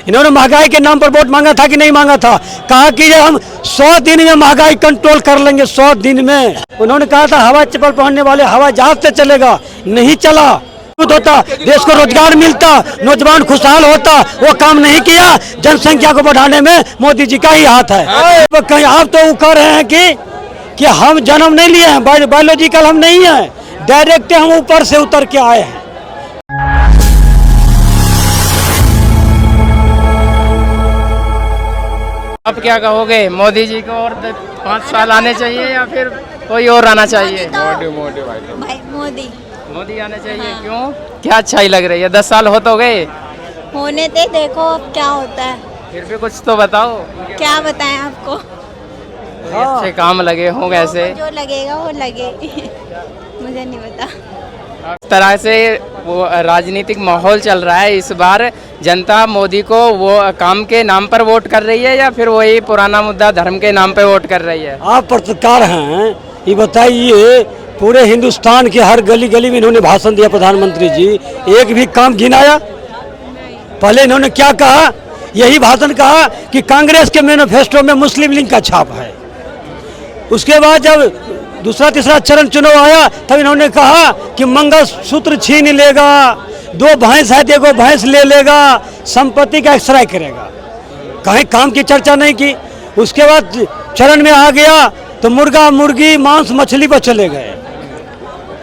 इन्होंने महंगाई के नाम पर वोट मांगा था कि नहीं मांगा था? कहा कि ये हम 100 दिन में महंगाई कंट्रोल कर लेंगे, 100 दिन में। उन्होंने कहा था हवा चप्पल पहनने वाले हवाई जहाज से चलेगा, नहीं चला। होता देश को रोजगार मिलता, नौजवान खुशहाल होता, वो काम नहीं किया। जनसंख्या को बढ़ाने में मोदी जी का ही हाथ है। कहीं आप तो वो कह रहे हैं कि हम जन्म नहीं लिए हैं, बायोलॉजिकल हम नहीं है, डायरेक्ट हम ऊपर से उतर के आए हैं। अब क्या कहोगे, मोदी जी को और 5 साल आने चाहिए या फिर कोई और आना चाहिए? मोदी मोदी आना चाहिए। क्यों, क्या अच्छाई लग रही है? 10 साल हो तो गए, होने दे, देखो अब क्या होता है। फिर भी कुछ तो बताओ। क्या बताएं आपको? अच्छे काम लगे हों ऐसे? जो लगेगा वो लगे मुझे नहीं पता। इस तरह से वो राजनीतिक माहौल चल रहा है। इस बार जनता मोदी को वो काम के नाम पर वोट कर रही है या फिर वही पुराना मुद्दा धर्म के नाम पर वोट कर रही है? आप पत्रकार हैं, ये बताइए, पूरे हिंदुस्तान के हर गली गली में इन्होंने भाषण दिया प्रधानमंत्री जी, एक भी काम गिनाया? पहले इन्होंने क्या कहा? यही भाषण कहा कि कांग्रेस के मैनिफेस्टो में मुस्लिम लीग का छाप है। उसके बाद जब दूसरा तीसरा चरण चुनाव आया तब इन्होंने कहा कि मंगलसूत्र छीन लेगा, 2 भैंस है देखो भैंस ले लेगा, संपत्ति का एक्सरे करेगा। कहीं काम की चर्चा नहीं की। उसके बाद चरण में आ गया तो मुर्गा मुर्गी मांस मछली पर चले गए।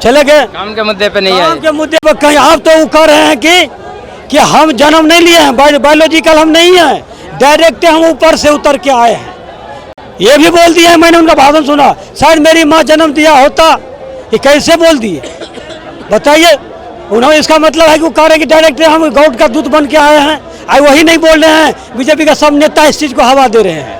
काम के मुद्दे पे नहीं आए। काम के मुद्दे पर कहीं आप तो वो कह रहे हैं कि हम जन्म नहीं लिए हैं, बायोलॉजिकल हम नहीं है, डायरेक्ट हम ऊपर से उतर के आए हैं। ये भी बोल दिया है, मैंने उनका भाषण सुना, शायद मेरी माँ जन्म दिया होता। ये कैसे बोल दिए बताइए? उन्होंने इसका मतलब है कि वो कह रहे हैं कि डायरेक्ट हम गौड का दूध बन के आए हैं। आई वही नहीं बोल रहे हैं, बीजेपी का सब नेता इस चीज को हवा दे रहे हैं।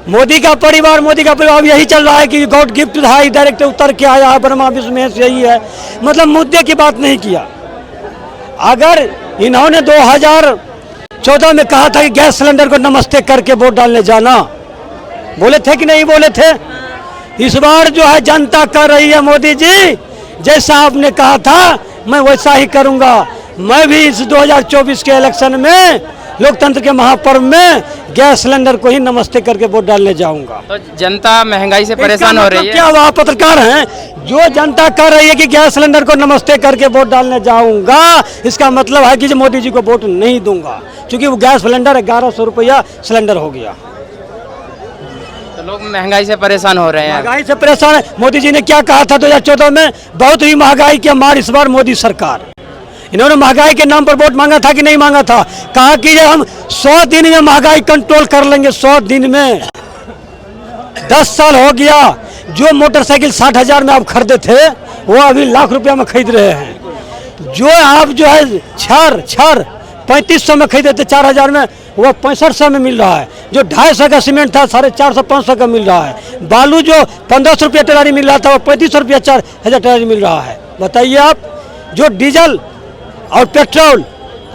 मोदी का परिवार यही चल रहा है कि गॉड गिफ्ट है, डायरेक्ट उतर के आया है, ब्रह्मा विष्णु यही है। मतलब मुद्दे की बात नहीं किया। अगर इन्होंने 2014 में कहा था कि गैस सिलेंडर को नमस्ते करके वोट डालने जाना, बोले थे कि नहीं बोले थे? इस बार जो है जनता कर रही है, मोदी जी जैसा आपने कहा था मैं वैसा ही करूंगा। मैं भी इस 2024 के इलेक्शन में लोकतंत्र के महापर्व में गैस सिलेंडर को ही नमस्ते करके वोट डालने जाऊंगा। तो जनता महंगाई से परेशान हो रही है। क्या आप पत्रकार हैं? जो जनता कर रही है कि गैस सिलेंडर को नमस्ते करके वोट डालने जाऊंगा, इसका मतलब है कि मोदी जी को वोट नहीं दूंगा, क्योंकि वो गैस सिलेंडर 1100 रुपया सिलेंडर हो गया। तो लोग महंगाई से परेशान हो रहे हैं। महंगाई से परेशान है। मोदी जी ने क्या कहा था 2014 में? बहुत ही महंगाई की मार इस बार मोदी सरकार। इन्होंने महंगाई के नाम पर वोट मांगा था कि नहीं मांगा था? कहा कि ये हम 100 दिन में महंगाई कंट्रोल कर लेंगे, 100 दिन में। 10 साल हो गया। जो मोटरसाइकिल 60,000 में आप खरीदे थे वो अभी लाख रुपया में खरीद रहे हैं। जो आप जो है छर 3500 में खरीदे थे 4000 में, वो 6500 में मिल रहा है। जो 250 का सीमेंट था 450-500 का मिल रहा है। बालू जो 1500 रुपया टेलारी मिल रहा था वो 3500 रुपया 4000 टेलारी मिल रहा है। बताइए आप। जो डीजल और पेट्रोल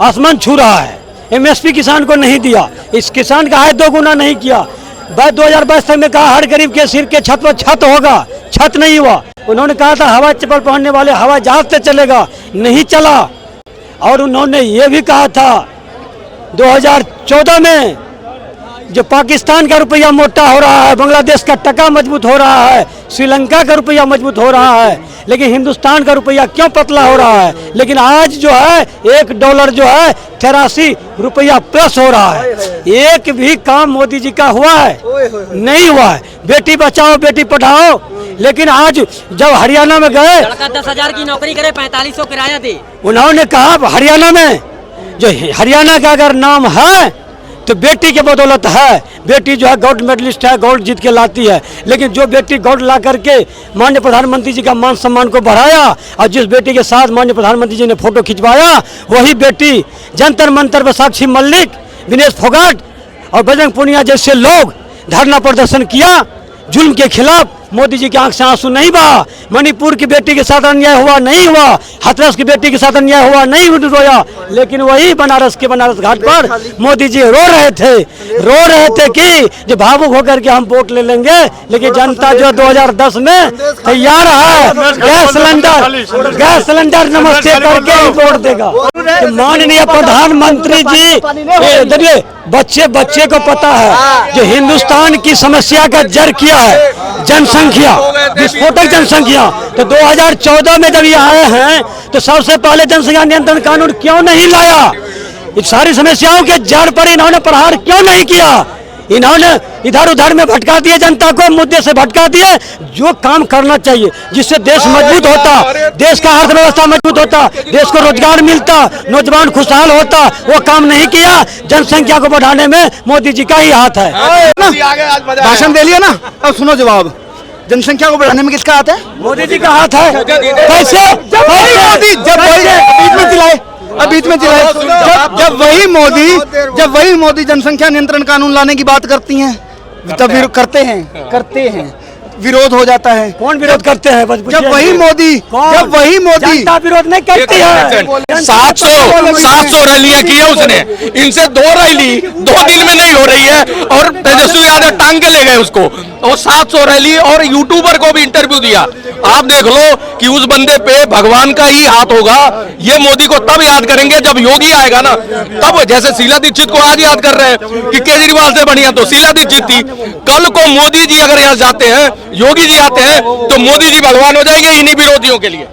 आसमान छू रहा है। एमएसपी किसान को नहीं दिया, इस किसान का आय 2 गुना नहीं किया। 2022 तक में कहा हर गरीब के सिर के छत पर छत होगा, छत नहीं हुआ। उन्होंने कहा था हवा चप्पल पहनने वाले हवाई जहाज से चलेगा, नहीं चला। और उन्होंने ये भी कहा था 2014 में जो पाकिस्तान का रुपया मोटा हो रहा है, बांग्लादेश का टका मजबूत हो रहा है, श्रीलंका का रुपया मजबूत हो रहा है, लेकिन हिंदुस्तान का रुपया क्यों पतला हो रहा है? लेकिन आज जो है $1 जो है 83 रुपया प्लस हो रहा है। एक भी काम मोदी जी का हुआ है? नहीं हुआ है। बेटी बचाओ बेटी पढ़ाओ, लेकिन आज जब हरियाणा में गए, 10,000 की नौकरी करे, 4500 किराया दे। उन्होंने कहा हरियाणा में, जो हरियाणा का अगर नाम है तो बेटी के बदौलत है। बेटी जो है गोल्ड मेडलिस्ट है, गोल्ड जीत के लाती है। लेकिन जो बेटी गोल्ड ला करके माननीय प्रधानमंत्री जी का मान सम्मान को बढ़ाया, और जिस बेटी के साथ माननीय प्रधानमंत्री जी ने फोटो खिंचवाया, वही बेटी जंतर मंतर पर साक्षी मल्लिक, विनेश फोगाट और बजरंग पुनिया जैसे लोग धरना प्रदर्शन किया जुल्म के खिलाफ। मोदी जी की आंख से आंसू नहीं बहा, मणिपुर की बेटी के साथ अन्याय हुआ नहीं हुआ, हाथरस की बेटी के साथ अन्याय हुआ नहीं रोया, लेकिन वही बनारस घाट पर मोदी जी रो रहे थे कि जो भावुक होकर के हम वोट ले लेंगे, लेकिन जनता जो 2010 में तैयार है गैस सिलेंडर नमस्ते करके ही वोट देगा। तो माननीय प्रधानमंत्री जी देखिए बच्चे को पता है जो हिंदुस्तान की समस्या का जड़ क्या है, जनसंख्या, विस्फोटक जनसंख्या। तो 2014 में जब ये आए हैं तो सबसे पहले जनसंख्या नियंत्रण कानून क्यों नहीं लाया? इन सारी समस्याओं के जड़ पर इन्होंने प्रहार क्यों नहीं किया? इन्होंने इधर उधर में भटका दिए, जनता को मुद्दे से भटका दिए। जो काम करना चाहिए जिससे देश मजबूत होता, देश का अर्थव्यवस्था मजबूत होता, देश को रोजगार मिलता, नौजवान खुशहाल होता, वो काम नहीं किया। जनसंख्या को बढ़ाने में मोदी जी का ही हाथ है। भाषण दे लिया ना, अब सुनो जवाब। जनसंख्या को बढ़ाने में किसका हाथ है? मोदी जी का हाथ है। कैसे? बीच में चिल्लाए जब वही मोदी जनसंख्या नियंत्रण कानून लाने की बात करती हैं तब करते हैं विरोध हो जाता है। कौन विरोध करते हैं? जब वही मोदी जनता विरोध नहीं करती है। 700 रैलियां की है उसने, इनसे 2 रैली 2 दिन में नहीं हो रही है और तेजस्वी यादव टांग के ले गए उसको। और 700 रैली और यूट्यूबर को भी इंटरव्यू दिया। आप देख लो कि उस बंदे पे भगवान का ही हाथ होगा। ये मोदी को तब याद करेंगे जब योगी आएगा ना, तब। जैसे शीला दीक्षित को आज याद कर रहे हैं कि केजरीवाल से बढ़िया तो शीला दीक्षित थी। कल को मोदी जी अगर यहाँ जाते हैं, योगी जी आते हैं, तो मोदी जी भगवान हो जाएंगे इन्हीं विरोधियों के लिए।